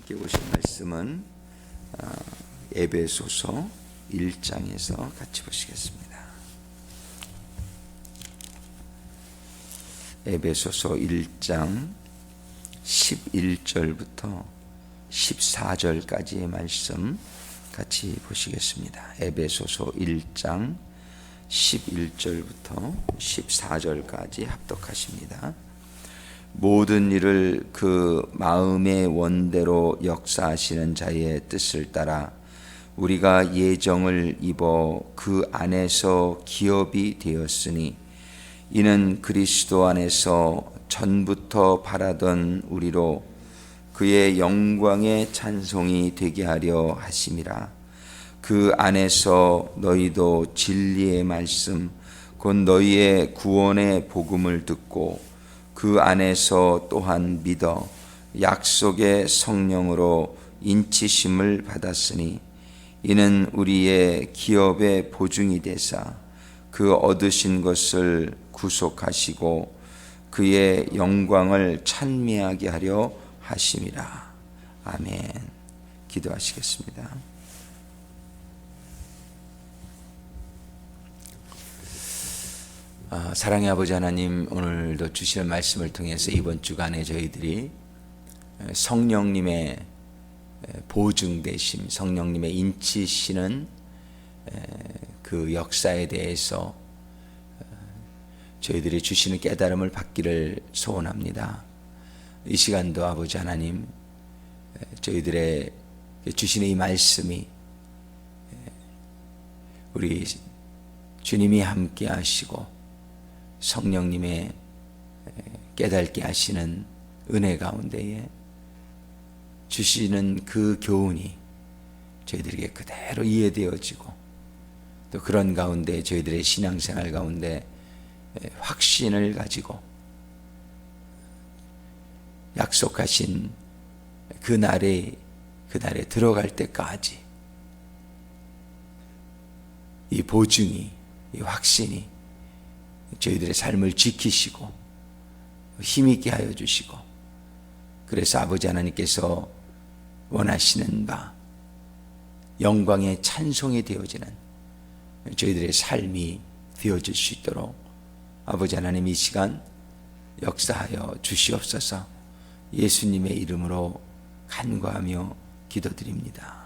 함께 보실 말씀은 에베소서 1장에서 같이 보시겠습니다. 에베소서 1장 11절부터 14절까지의 말씀 같이 보시겠습니다. 에베소서 1장 11절부터 14절까지 합독하십니다. 모든 일을 그 마음의 원대로 역사하시는 자의 뜻을 따라 우리가 예정을 입어 그 안에서 기업이 되었으니 이는 그리스도 안에서 전부터 바라던 우리로 그의 영광의 찬송이 되게 하려 하심이라. 그 안에서 너희도 진리의 말씀 곧 너희의 구원의 복음을 듣고 그 안에서 또한 믿어 약속의 성령으로 인치심을 받았으니 이는 우리의 기업의 보증이 되사 그 얻으신 것을 구속하시고 그의 영광을 찬미하게 하려 하심이라. 아멘. 기도하시겠습니다. 사랑의 아버지 하나님, 오늘도 주시는 말씀을 통해서 이번 주간에 저희들이 성령님의 보증되심, 성령님의 인치시는 그 역사에 대해서 저희들이 주시는 깨달음을 받기를 소원합니다. 이 시간도 아버지 하나님, 저희들의 주시는 이 말씀이 우리 주님이 함께 하시고 성령님의 깨닫게 하시는 은혜 가운데에 주시는 그 교훈이 저희들에게 그대로 이해되어지고 또 그런 가운데 저희들의 신앙생활 가운데 확신을 가지고 약속하신 그날에 들어갈 때까지 이 보증이, 이 확신이 저희들의 삶을 지키시고 힘있게 하여 주시고, 그래서 아버지 하나님께서 원하시는 바 영광의 찬송이 되어지는 저희들의 삶이 되어질 수 있도록 아버지 하나님 이 시간 역사하여 주시옵소서. 예수님의 이름으로 간구하며 기도드립니다.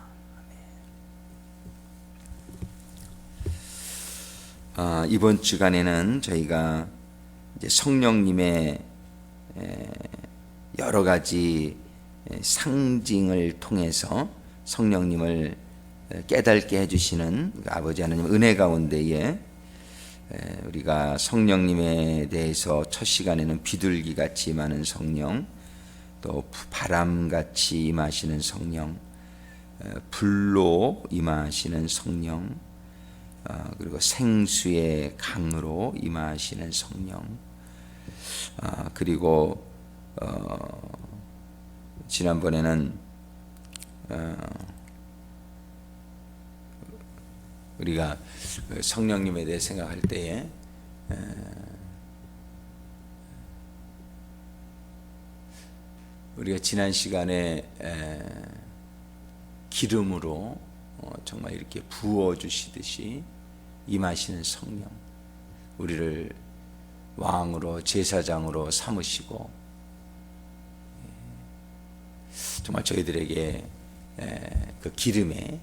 이번 주간에는 저희가 이제 성령님의 여러 가지 상징을 통해서 성령님을 깨닫게 해주시는 아버지 하나님 은혜 가운데에 우리가 성령님에 대해서 첫 시간에는 비둘기같이 임하는 성령, 또 바람같이 임하시는 성령, 불로 임하시는 성령, 그리고 생수의 강으로 임하시는 성령, 그리고 지난번에는 우리가 성령님에 대해 생각할 때에 우리가 지난 시간에 기름으로 정말 이렇게 부어주시듯이 임하시는 성령, 우리를 왕으로 제사장으로 삼으시고 정말 저희들에게 그 기름의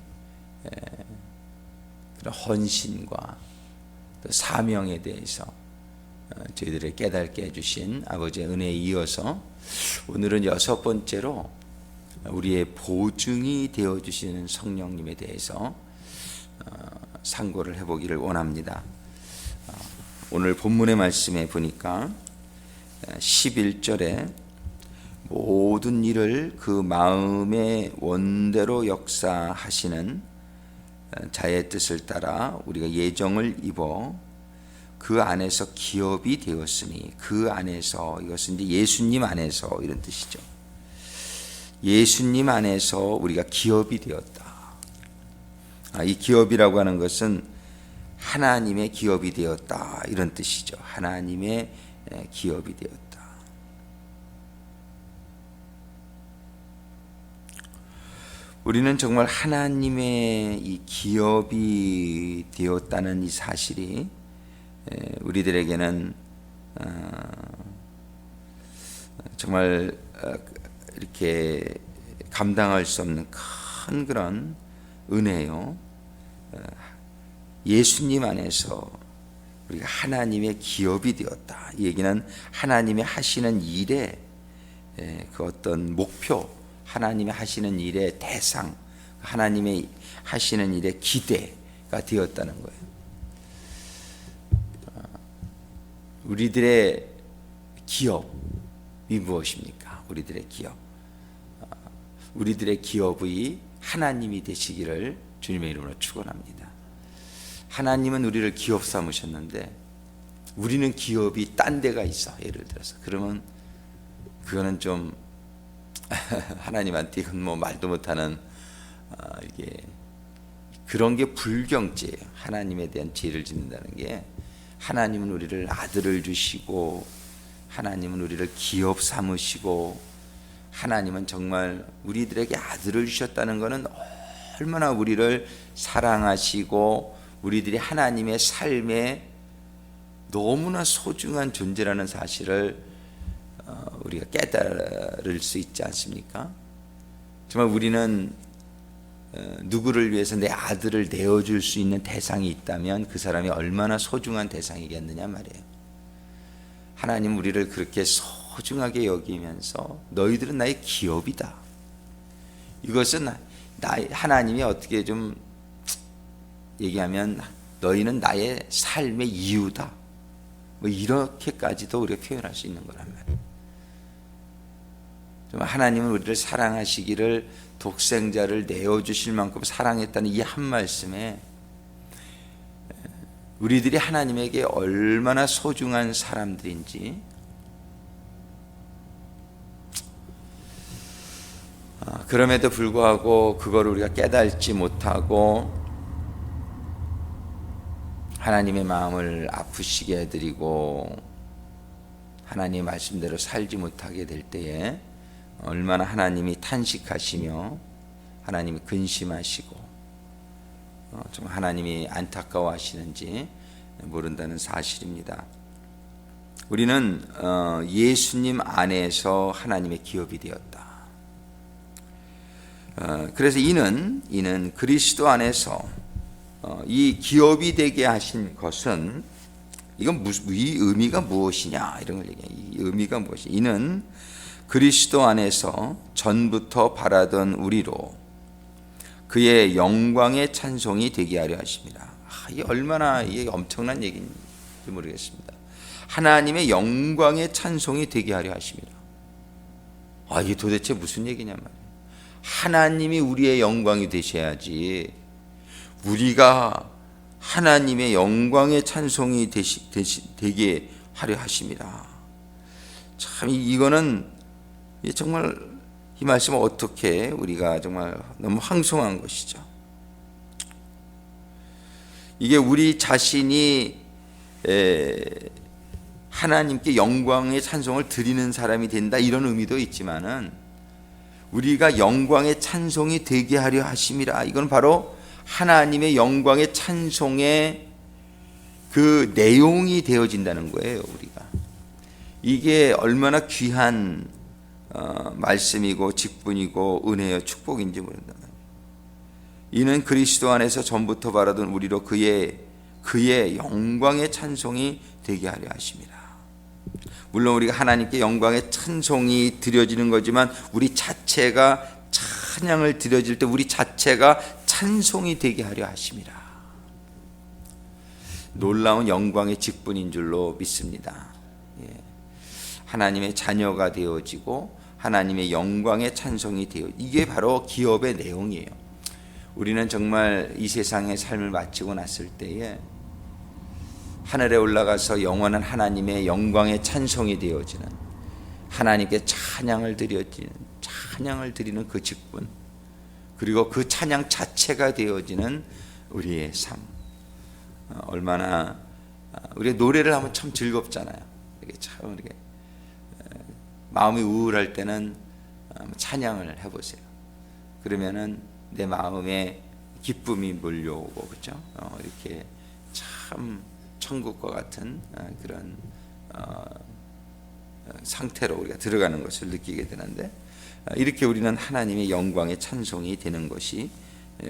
그런 헌신과 또 사명에 대해서 저희들을 깨닫게 해주신 아버지의 은혜에 이어서 오늘은 6번째로 우리의 보증이 되어주시는 성령님에 대해서 상고를 해보기를 원합니다. 오늘 본문의 말씀에 보니까 11절에 모든 일을 그 마음의 원대로 역사하시는 자의 뜻을 따라 우리가 예정을 입어 그 안에서 기업이 되었으니, 그 안에서, 이것은 이제 예수님 안에서 이런 뜻이죠. 예수님 안에서 우리가 기업이 되었다. 이 기업이라고 하는 것은 하나님의 기업이 되었다, 이런 뜻이죠. 하나님의 기업이 되었다. 우리는 정말 하나님의 이 기업이 되었다는 이 사실이 우리들에게는 정말 이렇게 감당할 수 없는 큰 그런 은혜요. 예수님 안에서 우리가 하나님의 기업이 되었다. 이 얘기는 하나님이 하시는 일의 그 어떤 목표, 하나님이 하시는 일의 대상, 하나님이 하시는 일의 기대가 되었다는 거예요. 우리들의 기업이 무엇입니까? 우리들의 기업. 우리들의 기업이 하나님이 되시기를 주님의 이름으로 축원합니다. 하나님은 우리를 기업 삼으셨는데 우리는 기업이 딴 데가 있어. 예를 들어서 그러면 그거는 좀 하나님한테 이건 뭐 말도 못하는 이게 그런 게 불경죄예요. 하나님에 대한 죄를 짓는다는 게 하나님은 우리를 아들을 주시고 하나님은 우리를 기업 삼으시고 하나님은 정말 우리들에게 아들을 주셨다는 것은 얼마나 우리를 사랑하시고 우리들이 하나님의 삶에 너무나 소중한 존재라는 사실을 우리가 깨달을 수 있지 않습니까? 정말 우리는 누구를 위해서 내 아들을 내어줄 수 있는 대상이 있다면 그 사람이 얼마나 소중한 대상이겠느냐 말이에요. 하나님 우리를 그렇게 소중하게 여기면서 너희들은 나의 기업이다. 이것은 하나님이 어떻게 좀 얘기하면 너희는 나의 삶의 이유다. 뭐 이렇게까지도 우리가 표현할 수 있는 거란 말이에요. 정말 하나님은 우리를 사랑하시기를 독생자를 내어주실 만큼 사랑했다는 이 한 말씀에 우리들이 하나님에게 얼마나 소중한 사람들인지 그럼에도 불구하고 그걸 우리가 깨닫지 못하고 하나님의 마음을 아프시게 해드리고 하나님의 말씀대로 살지 못하게 될 때에 얼마나 하나님이 탄식하시며 하나님이 근심하시고 정말 하나님이 안타까워하시는지 모른다는 사실입니다. 우리는 예수님 안에서 하나님의 기업이 되었다. 그래서 이는 그리스도 안에서 이 기업이 되게 하신 것은 이건 이 의미가 무엇이냐 이런 걸 얘기해요. 이 의미가 무엇이냐? 이는 그리스도 안에서 전부터 바라던 우리로 그의 영광의 찬송이 되게 하려 하십니다. 이게 얼마나 이게 엄청난 얘기인지 모르겠습니다. 하나님의 영광의 찬송이 되게 하려 하십니다. 이게 도대체 무슨 얘기냐 말이에요. 하나님이 우리의 영광이 되셔야지 우리가 하나님의 영광의 찬송이 되게 하려 하십니다. 참 이거는 정말 이 말씀은 어떻게 우리가 정말 너무 황송한 것이죠. 이게 우리 자신이 하나님께 영광의 찬송을 드리는 사람이 된다 이런 의미도 있지만은 우리가 영광의 찬송이 되게 하려 하심이라. 이건 바로 하나님의 영광의 찬송의 그 내용이 되어진다는 거예요. 우리가 이게 얼마나 귀한 말씀이고 직분이고 은혜요 축복인지 모른다. 이는 그리스도 안에서 전부터 바라던 우리로 그의 영광의 찬송이 되게 하려 하심이라. 물론 우리가 하나님께 영광의 찬송이 드려지는 거지만 우리 자체가 찬양을 드려질 때 우리 자체가 찬송이 되게 하려 하심이라. 놀라운 영광의 직분인 줄로 믿습니다. 하나님의 자녀가 되어지고 하나님의 영광의 찬송이 되어 이게 바로 기업의 내용이에요. 우리는 정말 이 세상의 삶을 마치고 났을 때에 하늘에 올라가서 영원한 하나님의 영광의 찬송이 되어지는 하나님께 찬양을 드리는 그 직분 그리고 그 찬양 자체가 되어지는 우리의 삶 얼마나 우리가 노래를 하면 참 즐겁잖아요. 이게 참 이렇게 마음이 우울할 때는 찬양을 해보세요. 그러면은 내 마음에 기쁨이 몰려오고, 그죠? 이렇게 참 천국과 같은 그런 상태로 우리가 들어가는 것을 느끼게 되는데, 이렇게 우리는 하나님의 영광의 찬송이 되는 것이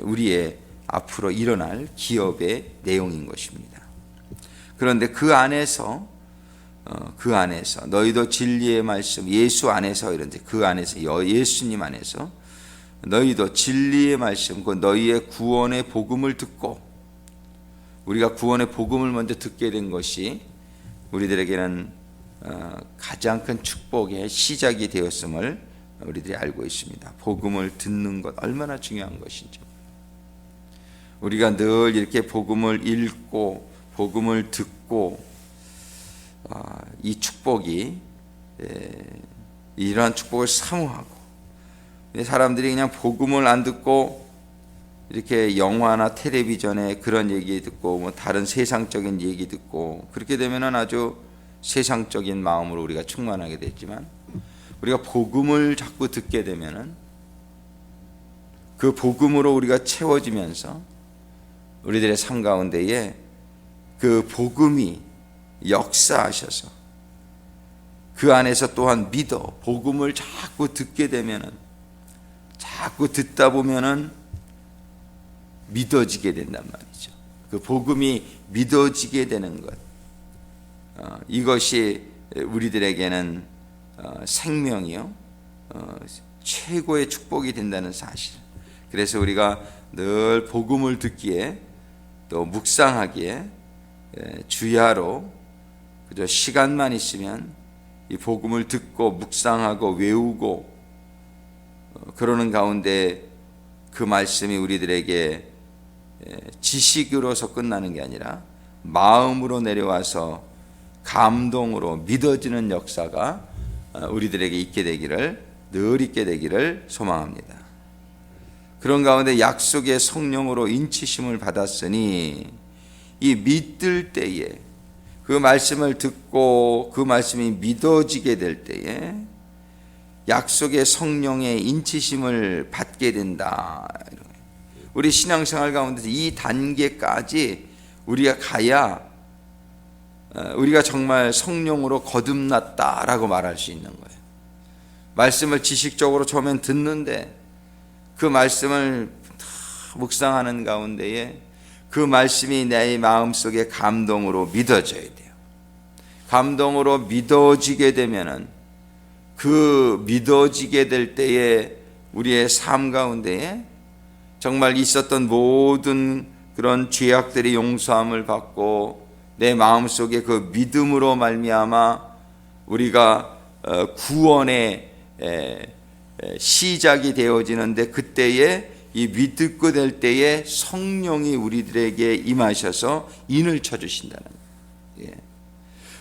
우리의 앞으로 일어날 기업의 내용인 것입니다. 그런데 그 안에서 너희도 진리의 말씀, 예수 안에서, 이런데 그 안에서, 예수님 안에서 너희도 진리의 말씀, 그 너희의 구원의 복음을 듣고, 우리가 구원의 복음을 먼저 듣게 된 것이 우리들에게는 가장 큰 축복의 시작이 되었음을 우리들이 알고 있습니다. 복음을 듣는 것 얼마나 중요한 것인지. 우리가 늘 이렇게 복음을 읽고 복음을 듣고, 이 축복이, 이러한 축복을 사모하고, 사람들이 그냥 복음을 안 듣고 이렇게 영화나 텔레비전에 그런 얘기 듣고 뭐 다른 세상적인 얘기 듣고, 그렇게 되면은 아주 세상적인 마음으로 우리가 충만하게 됐지만, 우리가 복음을 자꾸 듣게 되면은 그 복음으로 우리가 채워지면서 우리들의 삶 가운데에 그 복음이 역사하셔서 그 안에서 또한 믿어, 복음을 자꾸 듣게 되면은, 자꾸 듣다 보면은 믿어지게 된단 말이죠. 그 복음이 믿어지게 되는 것, 이것이 우리들에게는 생명이요, 최고의 축복이 된다는 사실. 그래서 우리가 늘 복음을 듣기에, 또 묵상하기에 주야로 그저 시간만 있으면 이 복음을 듣고 묵상하고 외우고 그러는 가운데, 그 말씀이 우리들에게 지식으로서 끝나는 게 아니라 마음으로 내려와서 감동으로 믿어지는 역사가 우리들에게 있게 되기를, 늘 있게 되기를 소망합니다. 그런 가운데 약속의 성령으로 인치심을 받았으니, 이 믿을 때에, 그 말씀을 듣고 그 말씀이 믿어지게 될 때에 약속의 성령의 인치심을 받게 된다. 우리 신앙생활 가운데서 이 단계까지 우리가 가야 우리가 정말 성령으로 거듭났다라고 말할 수 있는 거예요. 말씀을 지식적으로 처음엔 듣는데, 그 말씀을 묵상하는 가운데에 그 말씀이 내 마음속에 감동으로 믿어져야 돼요. 감동으로 믿어지게 되면은, 그 믿어지게 될 때에 우리의 삶 가운데에 정말 있었던 모든 그런 죄악들이 용서함을 받고, 내 마음속에 그 믿음으로 말미암아 우리가 구원의 시작이 되어지는데, 그때에 이 믿고 될 때에 성령이 우리들에게 임하셔서 인을 쳐주신다는 거예요.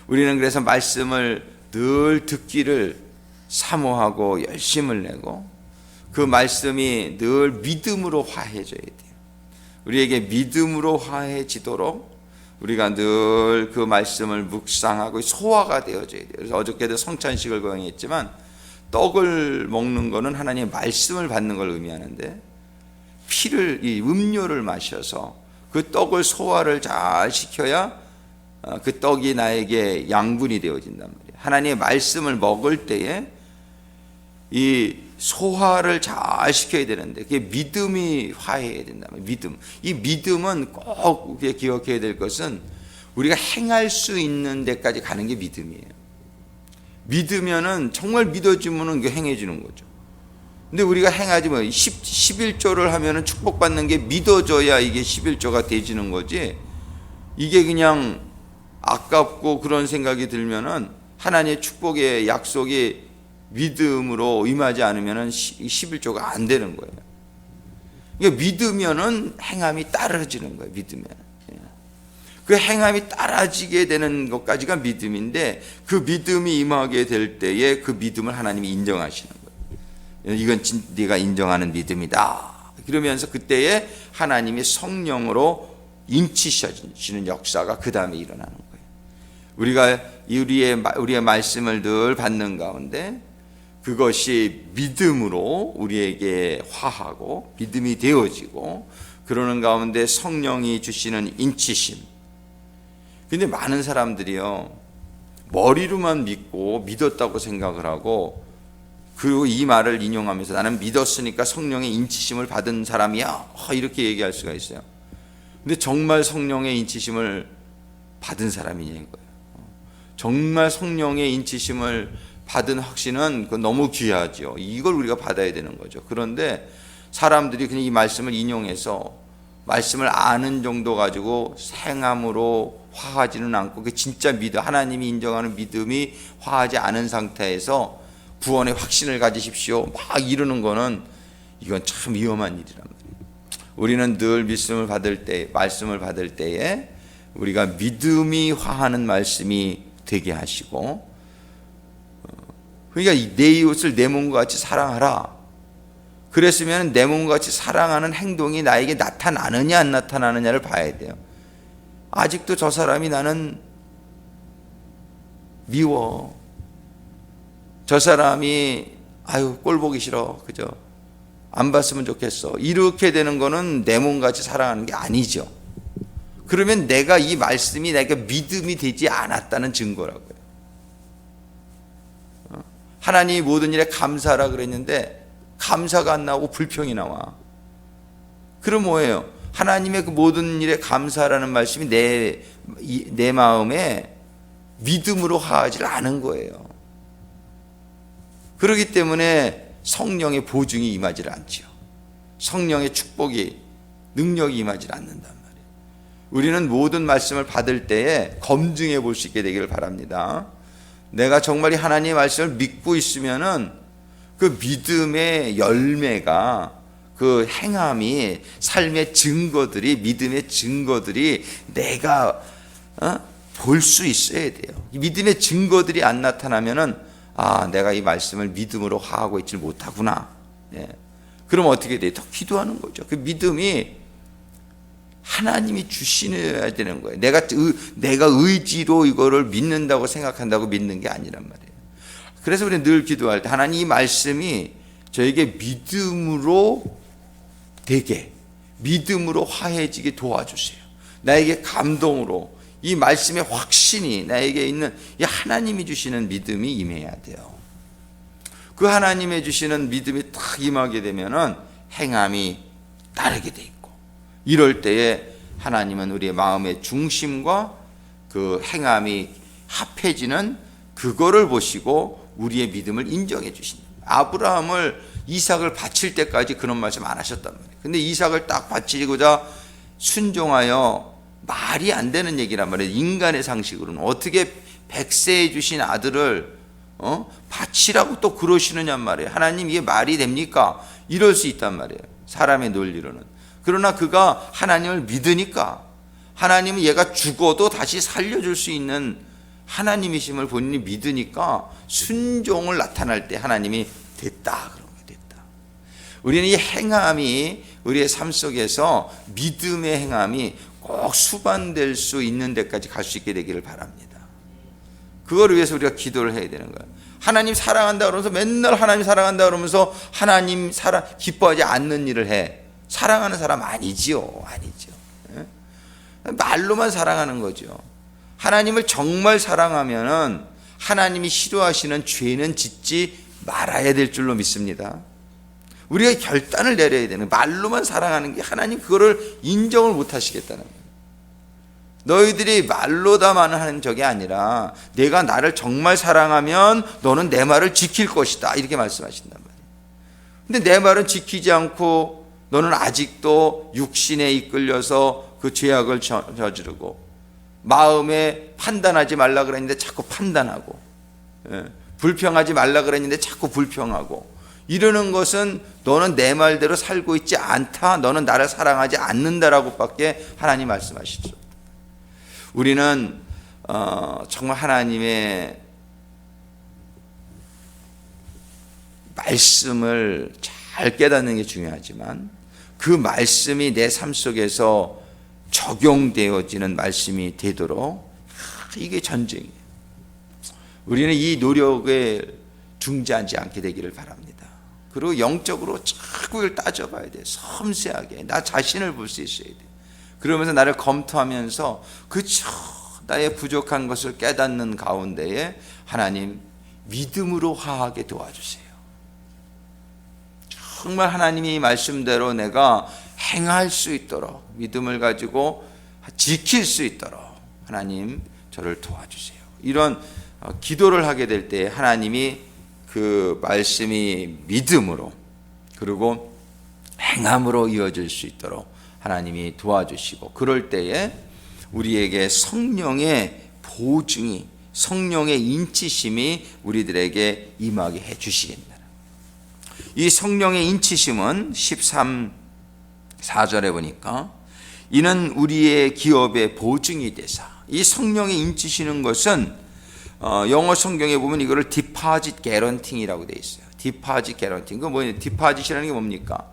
우리는 그래서 말씀을 늘 듣기를 사모하고 열심을 내고, 그 말씀이 늘 믿음으로 화해져야 돼요. 우리에게 믿음으로 화해지도록 우리가 늘 그 말씀을 묵상하고 소화가 되어져야 돼요. 그래서 어저께도 성찬식을 거행했지만, 떡을 먹는 것은 하나님의 말씀을 받는 걸 의미하는데, 이 음료를 마셔서 그 떡을 소화를 잘 시켜야 그 떡이 나에게 양분이 되어진단 말이에요. 하나님의 말씀을 먹을 때에 이 소화를 잘 시켜야 되는데, 그게 믿음이 화해해야 된단 말이에요. 믿음. 이 믿음은 꼭 기억해야 될 것은, 우리가 행할 수 있는 데까지 가는 게 믿음이에요. 믿으면은 정말 믿어지면은 이게 행해지는 거죠. 근데 우리가 행하지 뭐 11조를 하면은 축복받는 게 믿어져야 이게 11조가 되지는 거지, 이게 그냥 아깝고 그런 생각이 들면은 하나님의 축복의 약속이 믿음으로 임하지 않으면은 11조가 안 되는 거예요. 그러니까 믿으면은 행함이 따라지는 거예요. 믿으면. 그 행함이 따라지게 되는 것까지가 믿음인데, 그 믿음이 임하게 될 때에 그 믿음을 하나님이 인정하시는 거예요. 이건 네가 인정하는 믿음이다. 그러면서 그때에 하나님이 성령으로 인치시는 역사가 그 다음에 일어나는 거예요. 우리가 우리의 말씀을 늘 받는 가운데 그것이 믿음으로 우리에게 화하고 믿음이 되어지고, 그러는 가운데 성령이 주시는 인치심. 근데 많은 사람들이요, 머리로만 믿고 믿었다고 생각을 하고, 그리고 이 말을 인용하면서 나는 믿었으니까 성령의 인치심을 받은 사람이야, 이렇게 얘기할 수가 있어요. 근데 정말 성령의 인치심을 받은 사람이냐는 거예요. 정말 성령의 인치심을 받은 확신은 그 너무 귀하죠. 이걸 우리가 받아야 되는 거죠. 그런데 사람들이 그냥 이 말씀을 인용해서 말씀을 아는 정도 가지고 행함으로 화하지는 않고, 그 진짜 믿음, 하나님이 인정하는 믿음이 화하지 않은 상태에서 구원의 확신을 가지십시오 막 이러는 거는, 이건 참 위험한 일이란 말이에요. 우리는 늘 말씀을 받을 때에 우리가 믿음이 화하는 말씀이 되게 하시고, 그러니까 내 이웃을 내 몸과 같이 사랑하라. 그랬으면 내 몸과 같이 사랑하는 행동이 나에게 나타나느냐 안 나타나느냐를 봐야 돼요. 아직도 저 사람이 나는 미워, 저 사람이 꼴 보기 싫어, 그죠? 안 봤으면 좋겠어, 이렇게 되는 거는 내 몸같이 사랑하는 게 아니죠. 그러면 내가 이 말씀이 내가 믿음이 되지 않았다는 증거라고요. 하나님이 모든 일에 감사하라 그랬는데 감사가 안 나오고 불평이 나와. 그럼 뭐예요? 하나님의 그 모든 일에 감사라는 말씀이 내 마음에 믿음으로 화하지 않은 거예요. 그렇기 때문에 성령의 보증이 임하지 않죠. 성령의 축복이, 능력이 임하지 않는단 말이에요. 우리는 모든 말씀을 받을 때에 검증해 볼 수 있게 되기를 바랍니다. 내가 정말 하나님의 말씀을 믿고 있으면은 그 믿음의 열매가, 그 행함이, 삶의 증거들이, 믿음의 증거들이 내가 볼 수 있어야 돼요. 믿음의 증거들이 안 나타나면은 내가 이 말씀을 믿음으로 화하고 있지 못하구나. 그럼 어떻게 돼요? 더 기도하는 거죠. 그 믿음이 하나님이 주시셔야 되는 거예요. 내가 의지로 이거를 믿는다고 생각한다고 믿는 게 아니란 말이에요. 그래서 우리는 늘 기도할 때 하나님 이 말씀이 저에게 믿음으로 되게, 믿음으로 화해지게 도와주세요. 나에게 감동으로 이 말씀의 확신이 나에게 있는 이 하나님이 주시는 믿음이 임해야 돼요. 그 하나님의 주시는 믿음이 딱 임하게 되면은 행함이 따르게 돼 있고, 이럴 때에 하나님은 우리의 마음의 중심과 그 행함이 합해지는 그거를 보시고 우리의 믿음을 인정해 주신다. 아브라함을 이삭을 바칠 때까지 그런 말씀 안 하셨단 말이에요. 근데 이삭을 딱 바치고자 순종하여, 말이 안 되는 얘기란 말이에요. 인간의 상식으로는 어떻게 100세에 주신 아들을 바치라고 또 그러시느냔 말이에요. 하나님 이게 말이 됩니까? 이럴 수 있단 말이에요, 사람의 논리로는. 그러나 그가 하나님을 믿으니까, 하나님은 얘가 죽어도 다시 살려줄 수 있는 하나님이심을 본인이 믿으니까 순종을 나타날 때 하나님이 됐다, 그런 게 됐다. 우리는 이 행함이 우리의 삶 속에서 믿음의 행함이 꼭 수반될 수 있는 데까지 갈 수 있게 되기를 바랍니다. 그걸 위해서 우리가 기도를 해야 되는 거예요. 하나님 사랑한다 그러면서 맨날 하나님 사랑한다 그러면서 하나님 기뻐하지 않는 일을 해. 사랑하는 사람 아니지요. 말로만 사랑하는 거죠. 하나님을 정말 사랑하면은 하나님이 싫어하시는 죄는 짓지 말아야 될 줄로 믿습니다. 우리가 결단을 내려야 되는, 말로만 사랑하는 게 하나님 그거를 인정을 못 하시겠다는 거예요. 너희들이 말로다만 하는 적이 아니라 내가 나를 정말 사랑하면 너는 내 말을 지킬 것이다, 이렇게 말씀하신단 말이에요. 근데 내 말은 지키지 않고 너는 아직도 육신에 이끌려서 그 죄악을 저지르고, 마음에 판단하지 말라 그랬는데 자꾸 판단하고, 불평하지 말라 그랬는데 자꾸 불평하고, 이러는 것은 너는 내 말대로 살고 있지 않다, 너는 나를 사랑하지 않는다라고 밖에 하나님 말씀하시죠. 우리는 정말 하나님의 말씀을 잘 깨닫는 게 중요하지만 그 말씀이 내 삶 속에서 적용되어지는 말씀이 되도록, 이게 전쟁이에요. 우리는 이 노력을 중재하지 않게 되기를 바랍니다. 그리고 영적으로 자꾸 이걸 따져봐야 돼요. 섬세하게 나 자신을 볼 수 있어야 돼요. 그러면서 나를 검토하면서 나의 부족한 것을 깨닫는 가운데에 하나님 믿음으로 화하게 도와주세요. 정말 하나님이 말씀대로 내가 행할 수 있도록 믿음을 가지고 지킬 수 있도록 하나님 저를 도와주세요. 이런 기도를 하게 될 때 하나님이 그 말씀이 믿음으로 그리고 행함으로 이어질 수 있도록 하나님이 도와주시고, 그럴 때에 우리에게 성령의 보증이, 성령의 인치심이 우리들에게 임하게 해 주시겠다. 이 성령의 인치심은 4절에 보니까 이는 우리의 기업의 보증이 되사, 이 성령의 인치시는 것은 영어 성경에 보면 이거를 디파짓 개런팅이라고 되어 있어요. 디파짓 개런팅. 그 뭐예요? 디파짓이라는 게 뭡니까?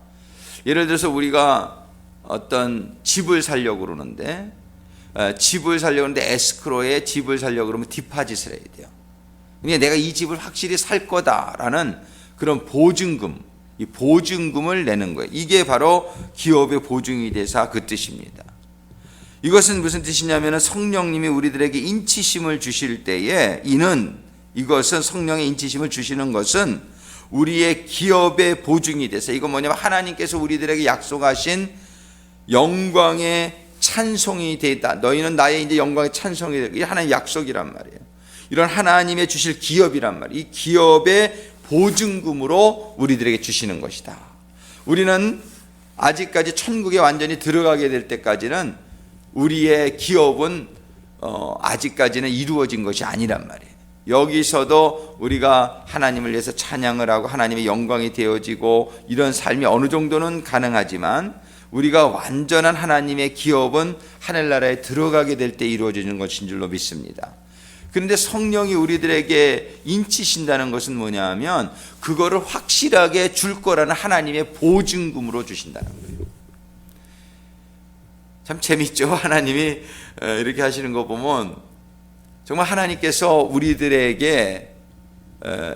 예를 들어서 우리가 어떤 집을 살려고 그러는데 에스크로에 집을 살려고 그러면 디파짓을 해야 돼요. 그러니까 내가 이 집을 확실히 살 거다라는 그런 보증금, 이 보증금을 내는 거예요. 이게 바로 기업의 보증이 되사 그 뜻입니다. 이것은 무슨 뜻이냐면 성령님이 우리들에게 인치심을 주실 때에 이것은 성령의 인치심을 주시는 것은 우리의 기업의 보증이 돼서, 이건 뭐냐면 하나님께서 우리들에게 약속하신 영광의 찬송이 되다. 너희는 나의 이제 영광의 찬송이 되다. 이게 하나님의 약속이란 말이에요. 이런 하나님의 주실 기업이란 말이에요. 이 기업의 보증금으로 우리들에게 주시는 것이다. 우리는 아직까지 천국에 완전히 들어가게 될 때까지는 우리의 기업은 아직까지는 이루어진 것이 아니란 말이에요. 여기서도 우리가 하나님을 위해서 찬양을 하고 하나님의 영광이 되어지고 이런 삶이 어느 정도는 가능하지만 우리가 완전한 하나님의 기업은 하늘나라에 들어가게 될 때 이루어지는 것인 줄로 믿습니다. 그런데 성령이 우리들에게 인치신다는 것은 뭐냐 하면 그거를 확실하게 줄 거라는 하나님의 보증금으로 주신다는 거예요. 참 재밌죠? 하나님이 이렇게 하시는 거 보면 정말 하나님께서 우리들에게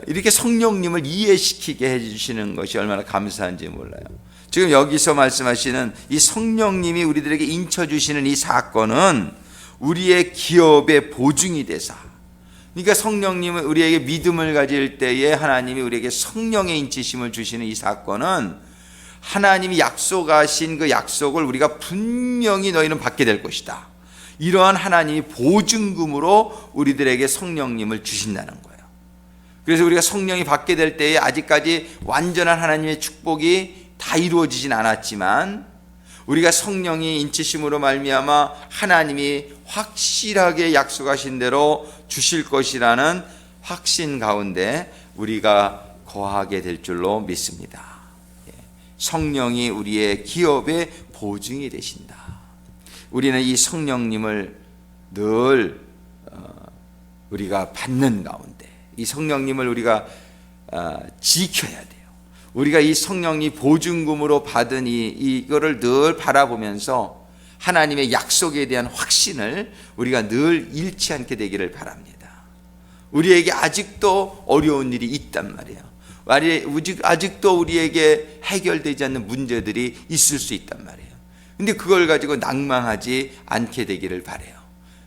이렇게 성령님을 이해시키게 해주시는 것이 얼마나 감사한지 몰라요. 지금 여기서 말씀하시는 이 성령님이 우리들에게 인쳐주시는 이 사건은 우리의 기업의 보증이 되사, 그러니까 성령님은 우리에게 믿음을 가질 때에 하나님이 우리에게 성령의 인치심을 주시는 이 사건은 하나님이 약속하신 그 약속을 우리가 분명히 너희는 받게 될 것이다. 이러한 하나님이 보증금으로 우리들에게 성령님을 주신다는 거예요. 그래서 우리가 성령이 받게 될 때에 아직까지 완전한 하나님의 축복이 다 이루어지진 않았지만 우리가 성령이 인치심으로 말미암아 하나님이 확실하게 약속하신 대로 주실 것이라는 확신 가운데 우리가 거하게 될 줄로 믿습니다. 성령이 우리의 기업의 보증이 되신다. 우리는 이 성령님을 늘 우리가 받는 가운데 이 성령님을 우리가 지켜야 돼요. 우리가 이 성령이 보증금으로 받은 이거를 늘 바라보면서 하나님의 약속에 대한 확신을 우리가 늘 잃지 않게 되기를 바랍니다. 우리에게 아직도 어려운 일이 있단 말이에요. 아직도 우리에게 해결되지 않는 문제들이 있을 수 있단 말이에요. 근데 그걸 가지고 낭망하지 않게 되기를 바라요.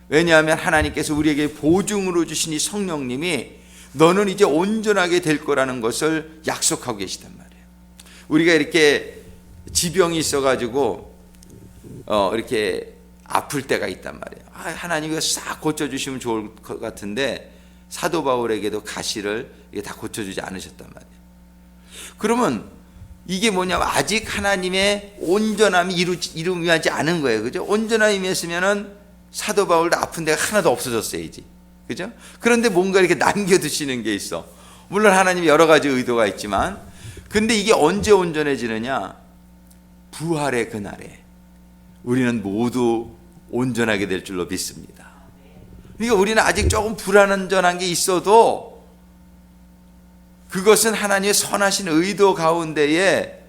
왜냐하면 하나님께서 우리에게 보증으로 주신 이 성령님이 너는 이제 온전하게 될 거라는 것을 약속하고 계시단 말이에요. 우리가 이렇게 지병이 있어가지고 이렇게 아플 때가 있단 말이에요. 하나님이 싹 고쳐주시면 좋을 것 같은데 사도 바울에게도 가시를 다 고쳐주지 않으셨단 말이에요. 그러면 이게 뭐냐면 아직 하나님의 온전함이 이루어지지 않은 거예요. 그죠? 온전함이 임했으면은 사도 바울도 아픈 데가 하나도 없어졌어야지. 그죠? 그런데 뭔가 이렇게 남겨두시는 게 있어. 물론 하나님이 여러 가지 의도가 있지만, 근데 이게 언제 온전해지느냐? 부활의 그날에 우리는 모두 온전하게 될 줄로 믿습니다. 그러니까 우리는 아직 조금 불완전한 게 있어도 그것은 하나님의 선하신 의도 가운데에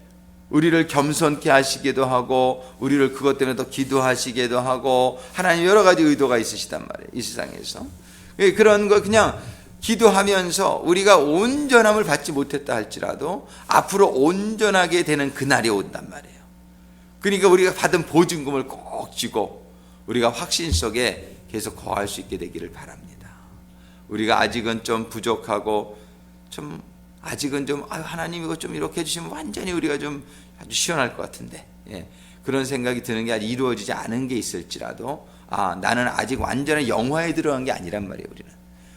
우리를 겸손케 하시기도 하고 우리를 그것 때문에 더 기도하시기도 하고 하나님 여러 가지 의도가 있으시단 말이에요. 이 세상에서 그런 거 그냥 기도하면서 우리가 온전함을 받지 못했다 할지라도 앞으로 온전하게 되는 그날이 온단 말이에요. 그러니까 우리가 받은 보증금을 꼭 쥐고 우리가 확신 속에 계속 거할 수 있게 되기를 바랍니다. 우리가 아직은 좀 부족하고 좀 아직은 좀 하나님 이거 좀 이렇게 해주시면 완전히 우리가 좀 아주 시원할 것 같은데, 그런 생각이 드는 게 아직 이루어지지 않은 게 있을지라도 나는 아직 완전히 영화에 들어간 게 아니란 말이에요.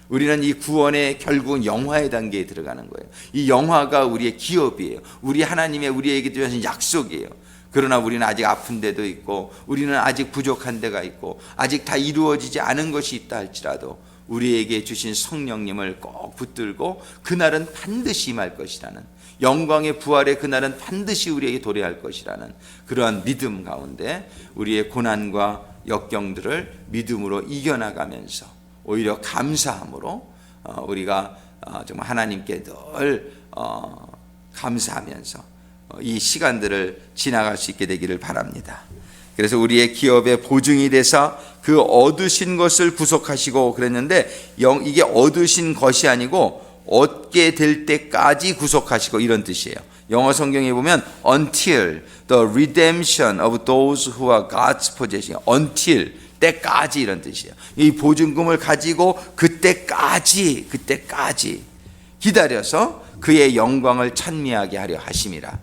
우리는 이 구원의 결국은 영화의 단계에 들어가는 거예요. 이 영화가 우리의 기업이에요. 우리 하나님의 우리에게 주신 약속이에요. 그러나 우리는 아직 아픈 데도 있고 우리는 아직 부족한 데가 있고 아직 다 이루어지지 않은 것이 있다 할지라도 우리에게 주신 성령님을 꼭 붙들고 그날은 반드시 임할 것이라는, 영광의 부활의 그날은 반드시 우리에게 도래할 것이라는 그러한 믿음 가운데 우리의 고난과 역경들을 믿음으로 이겨나가면서 오히려 감사함으로 우리가 정말 하나님께 늘 감사하면서 이 시간들을 지나갈 수 있게 되기를 바랍니다. 그래서 우리의 기업의 보증이 되사 그 얻으신 것을 구속하시고 그랬는데, 이게 얻으신 것이 아니고 얻게 될 때까지 구속하시고 이런 뜻이에요. 영어 성경에 보면 until the redemption of those who are God's possession, until 때까지 이런 뜻이에요. 이 보증금을 가지고 그때까지 기다려서 그의 영광을 찬미하게 하려 하심이라.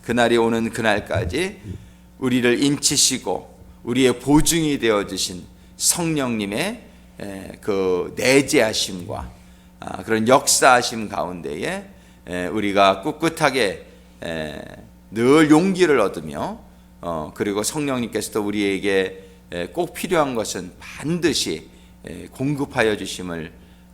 그날이 오는 그날까지 우리를 인치시고 우리의 보증이 되어주신 성령님의 그 내재하심과 그런 역사하심 가운데에 우리가 꿋꿋하게 늘 용기를 얻으며 그리고 성령님께서도 우리에게 꼭 필요한 것은 반드시 공급하여 주심을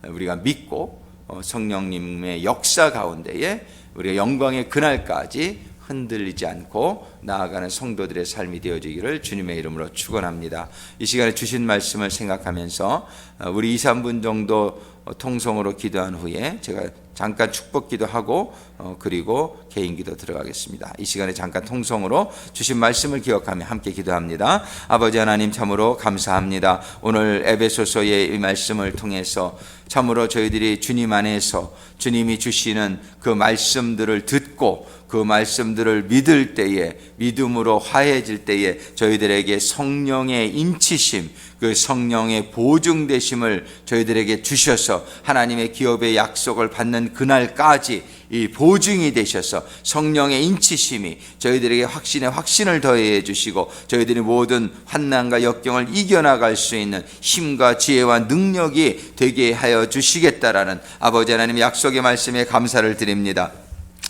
우리가 믿고 성령님의 역사 가운데에 우리가 영광의 그날까지 흔들리지 않고 나아가는 성도들의 삶이 되어지기를 주님의 이름으로 축원합니다. 이 시간에 주신 말씀을 생각하면서 우리 2, 3분 정도 통성으로 기도한 후에 제가 잠깐 축복 기도하고 그리고 개인 기도 들어가겠습니다. 이 시간에 잠깐 통성으로 주신 말씀을 기억하며 함께 기도합니다. 아버지 하나님, 참으로 감사합니다. 오늘 에베소서의 이 말씀을 통해서 참으로 저희들이 주님 안에서 주님이 주시는 그 말씀들을 듣고 그 말씀들을 믿을 때에, 믿음으로 화해질 때에 저희들에게 성령의 인치심, 그 성령의 보증되심을 저희들에게 주셔서 하나님의 기업의 약속을 받는 그날까지 이 보증이 되셔서 성령의 인치심이 저희들에게 확신을 더해 주시고 저희들이 모든 환난과 역경을 이겨나갈 수 있는 힘과 지혜와 능력이 되게 하여 주시겠다라는 아버지 하나님의 약속의 말씀에 감사를 드립니다.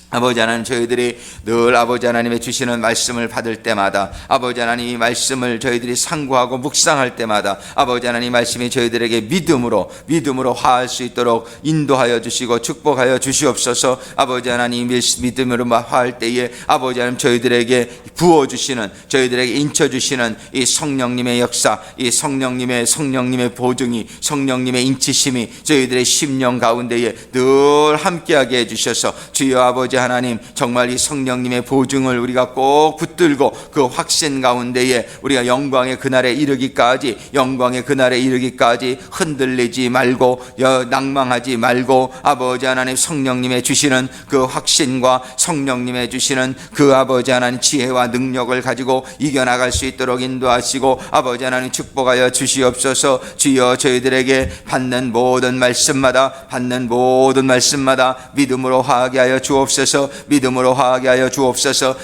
아버지 하나님, 저희들이 늘 아버지 하나님의 주시는 말씀을 받을 때마다 아버지 하나님 이 말씀을 저희들이 상고하고 묵상할 때마다 아버지 하나님 말씀이 저희들에게 믿음으로 화할 수 있도록 인도하여 주시고 축복하여 주시옵소서. 아버지 하나님 믿음으로 화할 때에 아버지 하나님 저희들에게 부어주시는, 저희들에게 인쳐주시는 이 성령님의 역사, 이 성령님의 보증이, 성령님의 인치심이 저희들의 심령 가운데에 늘 함께하게 해주셔서 주여 아버지 하나님, 정말 이 성령님의 보증을 우리가 꼭 붙들고 그 확신 가운데에 우리가 영광의 그날에 이르기까지 흔들리지 말고 낭망하지 말고 아버지 하나님 성령님의 주시는 그 확신과 성령님의 주시는 그 아버지 하나님 지혜와 능력을 가지고 이겨나갈 수 있도록 인도하시고 아버지 하나님 축복하여 주시옵소서. 주여 주희들에게 받는 모든 말씀마다 믿음으로 화하게 하여 주옵소서. 믿음으로 화하게 하여 주옵소서.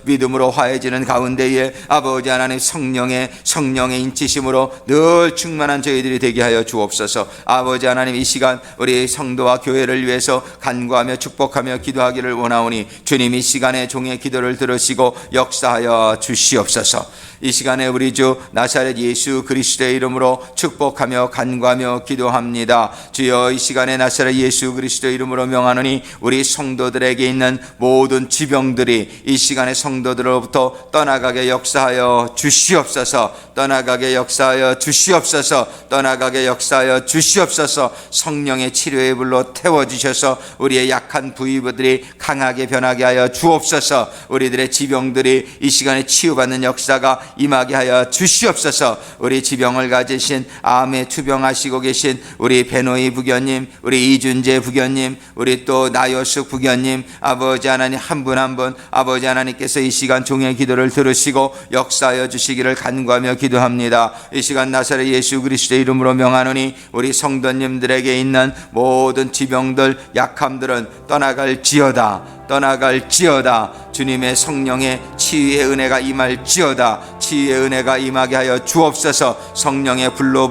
믿음으로 화해지는 가운데에 아버지 하나님 성령의 인치심으로 늘 충만한 저희들이 되게 하여 주옵소서. 아버지 하나님 이 시간 우리 성도와 교회를 위해서 간구하며 축복하며 기도하기를 원하오니 주님 이 시간에 종의 기도를 들으시고 역사하여 주시옵소서. 이 시간에 우리 주 나사렛 예수 그리스도의 이름으로 축복하며 간구하며 기도합니다. 주여 이 시간에 나사렛 예수 그리스도의 이름으로 명하노니 명하노니 우리 성도들에게 있는 모든 지병들이 이 시간에 성도들로부터 떠나가게 역사하여 주시옵소서. 떠나가게 역사하여 주시옵소서. 떠나가게 역사하여 주시옵소서. 성령의 치료의 불로 태워주셔서 우리의 약한 부위들이 강하게 변하게 하여 주옵소서. 우리들의 지병들이 이 시간에 치유받는 역사가 임하게 하여 주시옵소서. 우리 지병을 가지신 암에 투병하시고 계신 우리 베노이 부견님, 우리 이준재 부견님, 우리 또 나요숙 부견님, 아버지 하나님 한 분 한 분 아버지 하나님께서 이 시간 종의 기도를 들으시고 역사하여 주시기를 간구하며 기도합니다. 이 시간 나사렛 예수 그리스도의 이름으로 명하노니 우리 성도님들에게 있는 모든 지병들 약함들은 떠나갈지어다. 떠나갈지어다. 주님의 성령의 치유의 은혜가 임할지어다. 치유의 은혜가 임하게 하여 주옵소서. 성령의 불로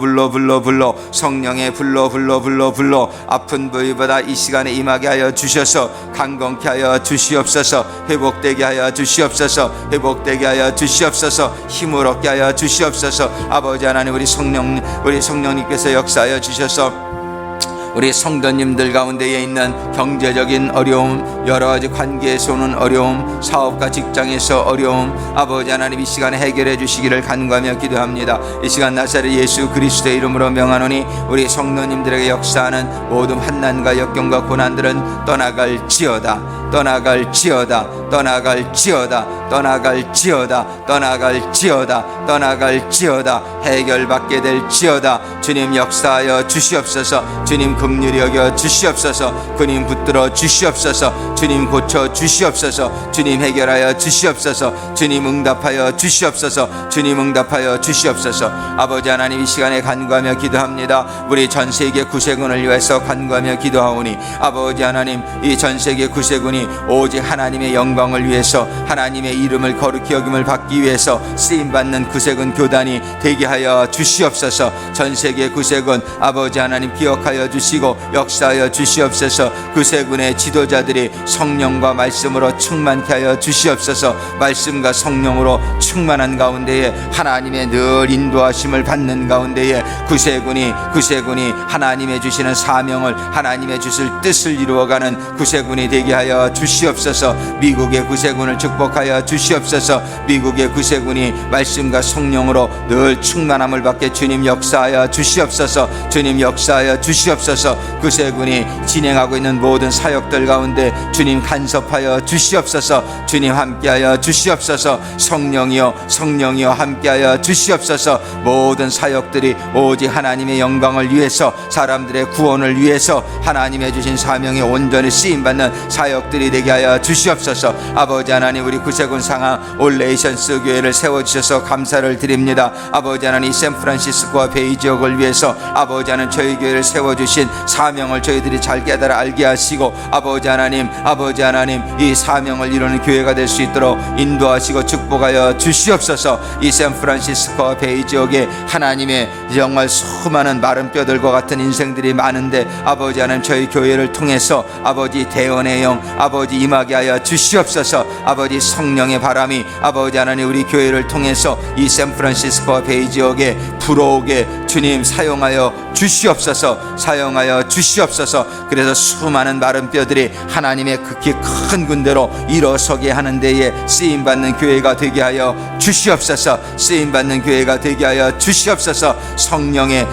성령의 불로 아픈 부위보다 이 시간에 임하게 하여 주셔서 강건케 하여 주시옵소서. 회복되게 하여 주시옵소서. 회복되게 하여 주시옵소서. 힘을 얻게 하여 주시옵소서. 아버지 하나님 우리 성령님께서 역사하여 주셔서 우리 성도님들 가운데에 있는 경제적인 어려움, 여러 가지 관계에서 오는 어려움, 사업과 직장에서 어려움, 아버지 하나님 이 시간에 해결해 주시기를 간구하며 기도합니다. 이 시간 나사렛 예수 그리스도의 이름으로 명하노니 우리 성도님들에게 역사하는 모든 환난과 역경과 고난들은 떠나갈지어다. 떠나갈지어다. 떠나갈지어다. 떠나갈지어다. 떠나갈지어다. 떠나갈지어다. 해결받게 될지어다. 주님 역사하여 주시옵소서. 주님 긍휼히 여겨 주시옵소서. 주님 붙들어 주시옵소서. 주님 고쳐 주시옵소서. 주님 해결하여 주시옵소서. 주님 응답하여 주시옵소서. 주님 응답하여 주시옵소서. 아버지 하나님 이 시간에 간구하며 기도합니다. 우리 전세계 구세군을 위해서 간구하며 기도하오니 아버지 하나님 이 전세계 구세군이 오직 하나님의 영광을 위해서 하나님의 이름을 거룩히 여김을 받기 위해서 쓰임받는 구세군 교단이 되게 하여 주시옵소서. 전세계 구세군 아버지 하나님 기억하여 주시고 역사하여 주시옵소서. 구세군의 지도자들이 성령과 말씀으로 충만케 하여 주시옵소서. 말씀과 성령으로 충만한 가운데에 하나님의 늘 인도하심을 받는 가운데에 구세군이 하나님의 주시는 사명을 하나님의 주실 뜻을 이루어가는 구세군이 되게 하여 주시옵소서. 미국의 구세군을 축복하여 주시옵소서. 미국의 구세군이 말씀과 성령으로 늘 충만함을 받게 주님 역사하여 주시옵소서. 주님 역사하여 주시옵소서. 구세군이 진행하고 있는 모든 사역들 가운데 주님 간섭하여 주시옵소서. 주님 함께하여 주시옵소서. 성령이여 함께하여 주시옵소서. 모든 사역들이 오직 하나님의 영광을 위해서 사람들의 구원을 위해서 하나님의 주신 사명에 온전히 쓰임받는 사역들이 되게 하여 주시옵소서. 아버지 하나님 우리 구세군 상하 올레이션스 교회를 세워주셔서 감사를 드립니다. 아버지 하나님 샌프란시스코와 베이 지역을 위해서 아버지 하나님 저희 교회를 세워주신 사명을 저희들이 잘 깨달아 알게 하시고 아버지 하나님 이 사명을 이루는 교회가 될 수 있도록 인도하시고 축복하여 주시옵소서. 이 샌프란시스코와 베이 지역에 하나님의 정말 수많은 마른 뼈들과 같은 인생들이 많은데 아버지 하나님 저희 교회를 통해서 아버지 대언의 영 아버지 임하게 하여 주시옵소서. 아버지 성령의 바람이 아버지 하나님 우리 교회를 통해서 이 샌프란시스코와 베이 지역에 불어오게 주님 사용하여 주시옵소서. 사용하여 주시옵소서. 그래서 수많은 마른 뼈들이 하나님의 극히 큰 군대로 일어서게 하는 데에 쓰임받는 교회가 되게 하여 주시옵소서. 쓰임받는 교회가 되게 하여 주시옵소서. 성령의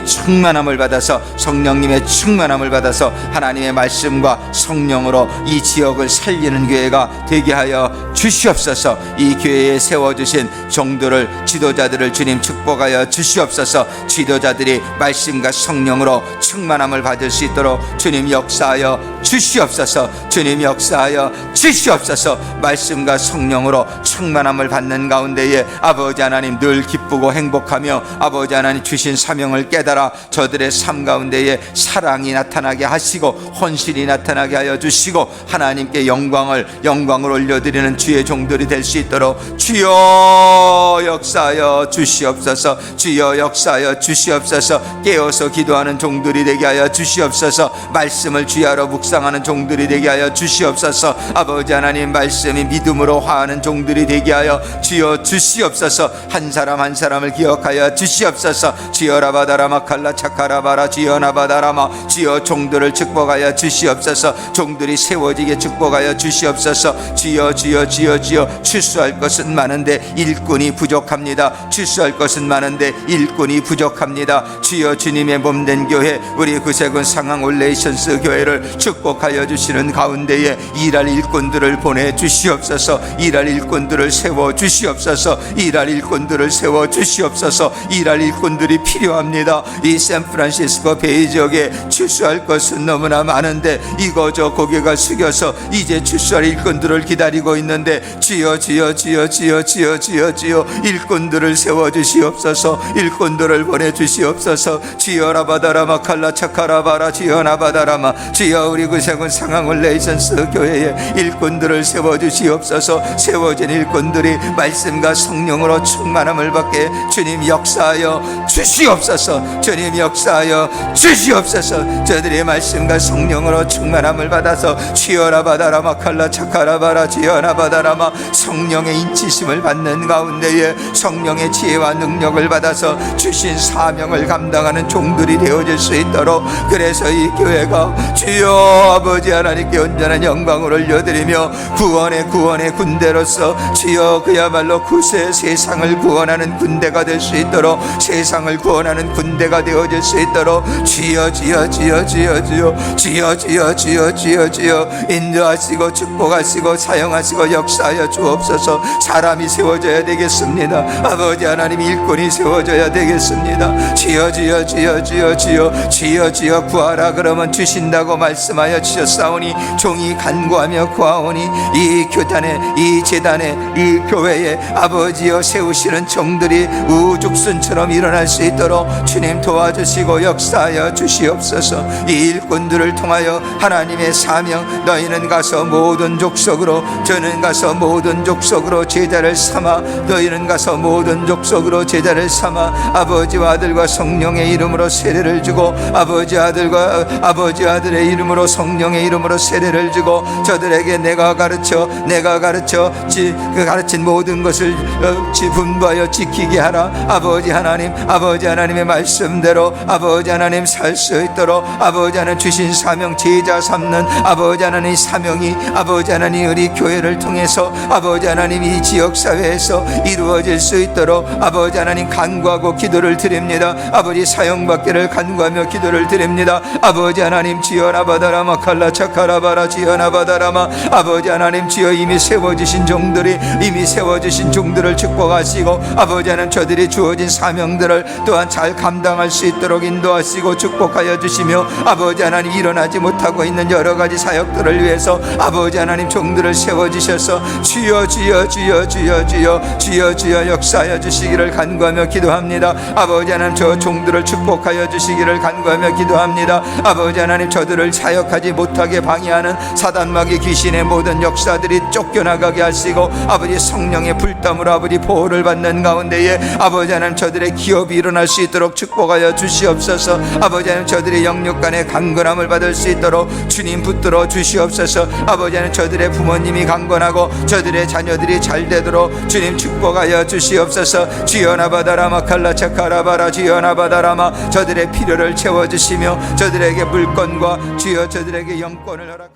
충만함을 받아서 성령님의 충만함을 받아서 하나님의 말씀과 성령으로 이 지역을 살리는 교회가 되게 하여 주시옵소서. 이 교회에 세워주신 종들을 지도자들을 주님 축복하여 주시옵소서. 지도자들이 말씀과 성령으로 충만함을 받을 수 있도록 주님 역사하여 주시옵소서. 주님 역사하여 주시옵소서. 말씀과 성령으로 충만함을 받는 가운데에 아버지 하나님 늘 기쁘고 행복하며 아버지 하나님 주신 사명을 깨달아 저들의 삶 가운데에 사랑이 나타나게 하시고 헌신이 나타나게 하여 주시고 하나님께 영광을 올려드리는 주의 종들이 될 수 있도록 주여 역사하여 주시옵소서. 주여 역사하여 주시옵소서. 깨어서 기도하는 종들이 되게 하여 주시옵소서. 말씀을 주야로 묵상하는 종들이 되게 하여 주시옵소서. 아버지 하나님, 말씀이 믿음으로 화하는 종들이 되게 하여 주여 주시옵소서. 한 사람 한 사람을 기억하여 주시옵소서. 주여 라바다라마 칼라 차카라바라 주여 나바다라마. 주여 종들을 축복하여 주시옵소서. 종들이 세워지게 축복하여 주시옵소서. 주여 주여 주여 주여. 출수할 것은 많은데 일꾼이 부족합니다. 출수할 것은 많은데 일꾼이 부족합니다. 주여 주님의 몸된 교회, 우리 구세군 상황 올레이션스 교회를 축복하여 주시는 가운데에 일할 일꾼들을 보내 주시옵소서. 일할 일꾼들을 세워 주시옵소서. 일할 일꾼들을 세워 주시옵소서. 일할 일꾼들이 필요합니다. 이 샌프란시스코 베이 지역에 출수할 것은 너무나 많은데 이거저 고개가 숙여서 이제 출수할 일꾼들을 기다리고 있는데 주여 주여 주여 주여 주여 주여 주여 일꾼들을 세워 주시옵소서. 일꾼들을 보내 주시옵소서. 주여 라바다라마 칼라 차카라바라 주여 나바다라마. 주여 우리 구세군 상황 올레이션스 교회에 일꾼들을 세워 주시옵소서. 세워진 일꾼들이 말씀과 성령으로 충만함을 받게 주님 역사하여 주시옵소서. 주님 역사하여 주시옵소서. 저들의 말씀과 성령으로 충만함을 받아서 주여 라바다라마 칼라 차카라바라 주여 나바다라마. 성령의 인치심을 받는 가운데에 성령의 지혜와 능력을 받아서 주신 사명을 감당하는 종들이 되어질 수 있도록, 그래서 이 교회가 주여 아버지 하나님께 온전한 영광을 올려드리며 구원의 군대로서 주여 그야말로 구세 세상을 구원하는 군대가 될 수 있도록, 세상을 구원하는 군대가 되어질 수 있도록 주여 주여 주여 주여 주여 주여 주여 주여 주여 주여 인도하시고 축복하시고 사용하시고 역사하여 주옵소서. 사람이 세워져야 되겠습니다. 아버지 하나님, 일꾼이 세워져야 되겠습니다. 주여 주여 주여 주여 주여 주여 주여 구하라 그러면 주신다고 말씀하여 주셨사오니 종이 간구하며 구하오니 이 교단에, 이 제단에, 이 교회에 아버지여 세우시는 종들이 우죽순처럼 일어날 수 있도록 주님 도와주시고 역사하여 주시옵소서. 이 일꾼들을 통하여 하나님의 사명, 너희는 가서 모든 족속으로, 저는 가서 모든 족속으로 제자를 삼아, 너희는 가서 모든 족속으로 제자를 삼아 아버지와 아들과 성령의 이름으로 세례를 주고, 아버지 아들과 아버지 아들의 이름으로 성령의 이름으로 세례를 주고, 저들에게 내가 가르쳐 그 가르친 모든 것을 분부하여 지키게 하라. 아버지 하나님, 아버지 하나님의 말씀대로 아버지 하나님 살 수 있도록 아버지 하나님 주신 사명 제자 삼는 아버지 하나님 사명이 아버지 하나님 우리 교회를 통해서 아버지 하나님 이 지역사회에서 이루어질 수 있도록 아버지 하나님 간구하고 기도를 드립니다. 아버지 사용받기를 간구하며 기도를 드립니다. 아버지 하나님 주여 나바다라마 칼라 차카라바라 주여 나바다라마. 아버지 하나님 주여 이미 세워주신 종들이, 이미 세워주신 종들을 축복하시고 아버지 하나님 저들이 주어진 사명들을 또한 잘 감당할 수 있도록 인도하시고 축복하여 주시며 아버지 하나님 일어나지 못하고 있는 여러 가지 사역들을 위해서 아버지 하나님 종들을 세워주셔서 주여 주여 주여 주여 주여 주여 주여 역사하여 주시기를 간구하며 기도합니다. 아버지 하나님 저 종들을 축복하여 주시기를 간구하며 기도합니다. 아버지 하나님 저들을 사역하지 못하게 방해하는 사단마귀 귀신의 모든 역사들이 쫓겨나가게 하시고 아버지 성령의 불담으로 아버지 보호를 받는 가운데에 아버지 하나님 저들의 기업이 일어날 수 있도록 축복하여 주시옵소서. 아버지 하나님 저들의 영육 간의 강건함을 받을 수 있도록 주님 붙들어 주시옵소서. 아버지 하나님 저들의 부모님이 강건하고 저들의 자녀들이 잘 되도록 주님 축복하여 주시옵소서. 주여 나바다라마 칼라 차카라바라 주여 나바다라마. 저들의 필요를 채워주시며 저들에게 물건과 주여 저들에게 영권을 허락하여